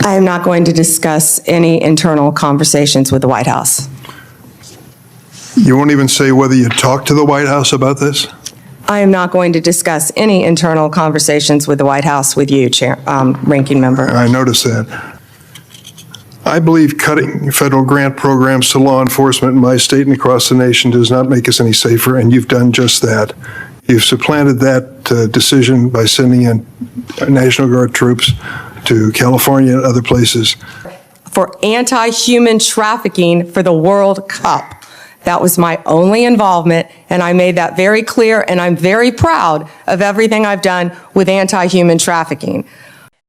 I am not going to discuss any internal conversations with the White House. You won't even say whether you talked to the White House about this? I am not going to discuss any internal conversations with the White House with you, Ranking Member. I noticed that. I believe cutting federal grant programs to law enforcement in my state and across the nation does not make us any safer, and you've done just that. You've supplanted that decision by sending in National Guard troops to California and other places. For anti-human trafficking for the World Cup. That was my only involvement, and I made that very clear, and I'm very proud of everything I've done with anti-human trafficking.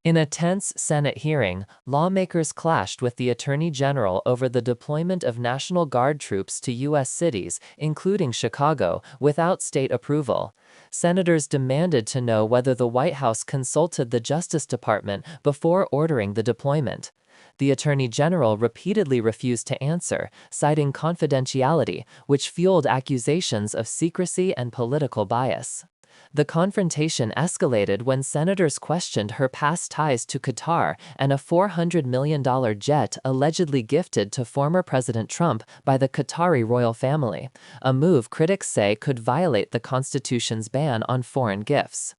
In a tense Senate hearing, lawmakers clashed with the Attorney General over the deployment of National Guard troops to U.S. cities, including Chicago, without state approval. Senators demanded to know whether the White House consulted the Justice Department before ordering the deployment. The Attorney General repeatedly refused to answer, citing confidentiality, which fueled accusations of secrecy and political bias. The confrontation escalated when senators questioned her past ties to Qatar and a $400 million jet allegedly gifted to former President Trump by the Qatari royal family, a move critics say could violate the Constitution's ban on foreign gifts.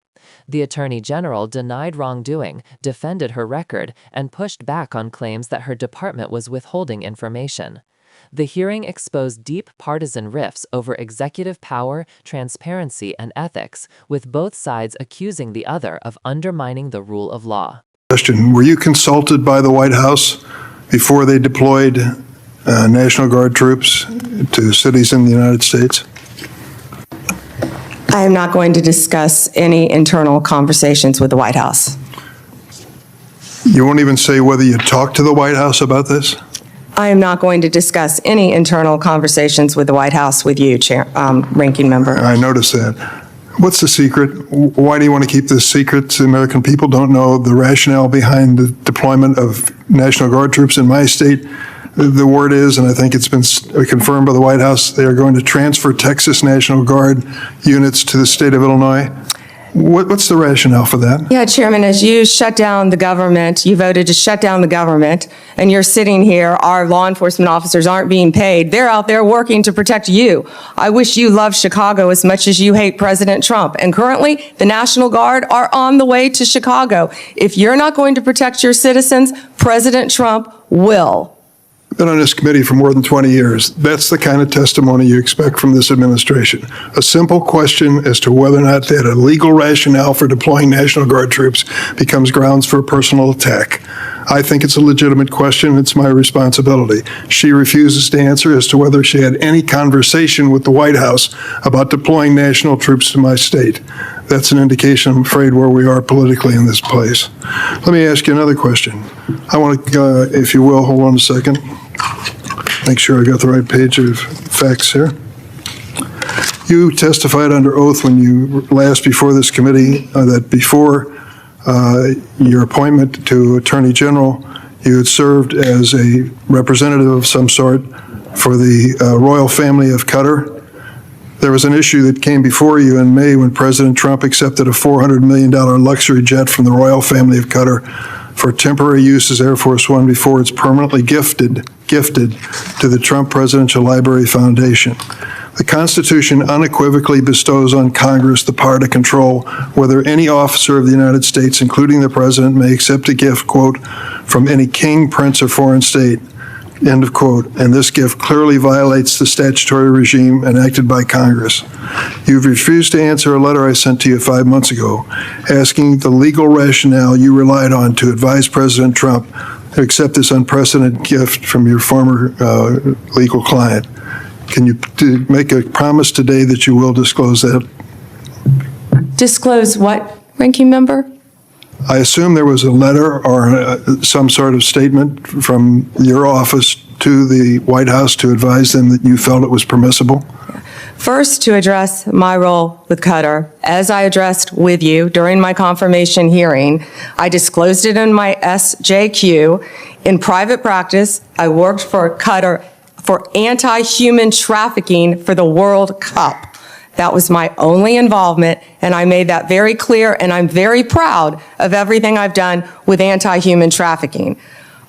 The Attorney General denied wrongdoing, defended her record, and pushed back on claims that her department was withholding information. The hearing exposed deep partisan rifts over executive power, transparency, and ethics, with both sides accusing the other of undermining the rule of law. Question: were you consulted by the White House before they deployed National Guard troops to cities in the United States? I am not going to discuss any internal conversations with the White House. You won't even say whether you talked to the White House about this? I am not going to discuss any internal conversations with the White House with you, Ranking Member. I noticed that. What's the secret? Why do you want to keep this secret? The American people don't know the rationale behind the deployment of National Guard troops in my state. The word is, and I think it's been confirmed by the White House, they are going to transfer Texas National Guard units to the state of Illinois. What's the rationale for that? Yeah, Chairman, as you shut down the government, you voted to shut down the government, and you're sitting here, our law enforcement officers aren't being paid. They're out there working to protect you. I wish you loved Chicago as much as you hate President Trump. And currently, the National Guard are on the way to Chicago. If you're not going to protect your citizens, President Trump will. Been on this committee for more than 20 years. That's the kind of testimony you expect from this administration. A simple question as to whether or not they had a legal rationale for deploying National Guard troops becomes grounds for a personal attack. I think it's a legitimate question. It's my responsibility. She refuses to answer as to whether she had any conversation with the White House about deploying national troops to my state. That's an indication, I'm afraid, where we are politically in this place. Let me ask you another question. I want to, if you will, hold on a second. Make sure I got the right page of facts here. You testified under oath when you last before this committee that before your appointment to Attorney General, you had served as a representative of some sort for the royal family of Qatar. There was an issue that came before you in May when President Trump accepted a $400 million luxury jet from the royal family of Qatar for temporary use as Air Force One before it's permanently gifted to the Trump Presidential Library Foundation. The Constitution unequivocally bestows on Congress the power to control whether any officer of the United States, including the President, may accept a gift, quote, from any king, prince, or foreign state, end of quote, and this gift clearly violates the statutory regime enacted by Congress. You've refused to answer a letter I sent to you 5 months ago asking the legal rationale you relied on to advise President Trump to accept this unprecedented gift from your former legal client. Can you make a promise today that you will disclose that? Disclose what, Ranking Member? I assume there was a letter or some sort of statement from your office to the White House to advise them that you felt it was permissible? First, to address my role with Qatar, as I addressed with you during my confirmation hearing, I disclosed it in my SJQ. In private practice, I worked for Qatar for anti-human trafficking for the World Cup. That was my only involvement, and I made that very clear, and I'm very proud of everything I've done with anti-human trafficking.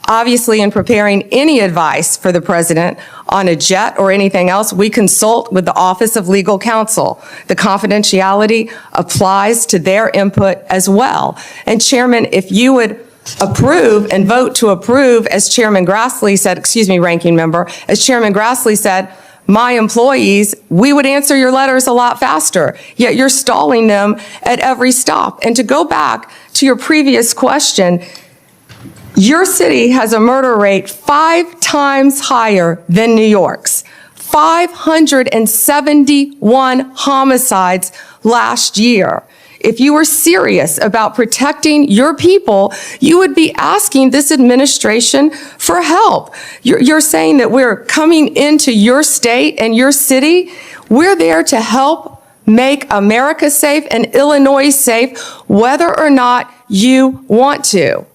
Obviously, in preparing any advice for the president on a jet or anything else, we consult with the Office of Legal Counsel. The confidentiality applies to their input as well. And Chairman, if you would approve and vote to approve, as Chairman Grassley said, excuse me, Ranking Member, as Chairman Grassley said, my employees, we would answer your letters a lot faster, yet you're stalling them at every stop. And to go back to your previous question, your city has a murder rate 5 times higher than New York's. 571 homicides last year. If you were serious about protecting your people, you would be asking this administration for help. You're saying that we're coming into your state and your city. We're there to help make America safe and Illinois safe, whether or not you want to.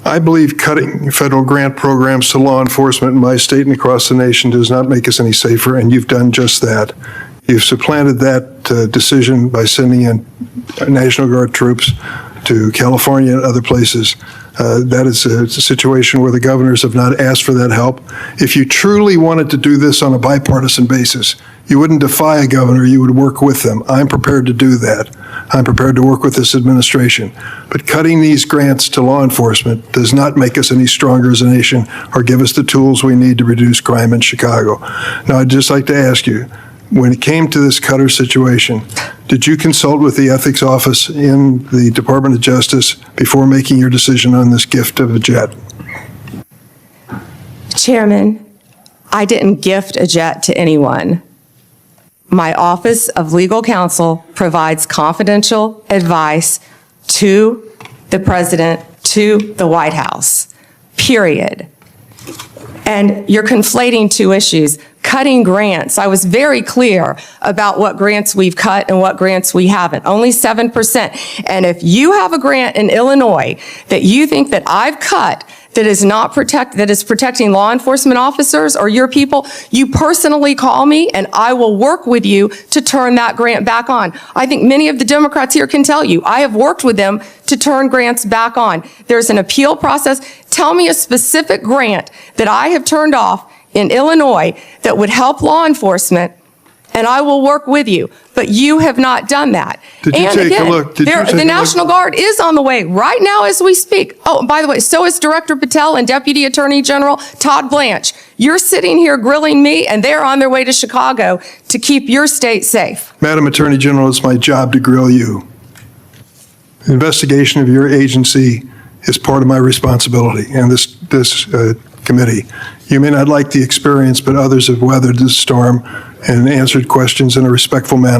I believe cutting federal grant programs to law enforcement in my state and across the nation does not make us any safer, and you've done just that. You've supplanted that decision by sending in National Guard troops to California and other places. That is a situation where the governors have not asked for that help. If you truly wanted to do this on a bipartisan basis, you wouldn't defy a governor, you would work with them. I'm prepared to do that. I'm prepared to work with this administration. But cutting these grants to law enforcement does not make us any stronger as a nation or give us the tools we need to reduce crime in Chicago. Now, I'd just like to ask you, when it came to this Qatar situation, did you consult with the ethics office in the Department of Justice before making your decision on this gift of a jet? Chairman, I didn't gift a jet to anyone. My Office of Legal Counsel provides confidential advice to the President, to the White House, period. And you're conflating two issues. Cutting grants. I was very clear about what grants we've cut and what grants we haven't. Only 7%. And if you have a grant in Illinois that you think that I've cut that is protecting law enforcement officers or your people, you personally call me and I will work with you to turn that grant back on. I think many of the Democrats here can tell you, I have worked with them to turn grants back on. There's an appeal process. Tell me a specific grant that I have turned off in Illinois that would help law enforcement, and I will work with you. But you have not done that. Did you take a look? The National Guard is on the way right now as we speak. Oh, by the way, so is Director Patel and Deputy Attorney General Todd Blanche. You're sitting here grilling me, and they're on their way to Chicago to keep your state safe. Madam Attorney General, it's my job to grill you. The investigation of your agency is part of my responsibility, and this committee. You may not like the experience, but others have weathered this storm and answered questions in a respectful manner.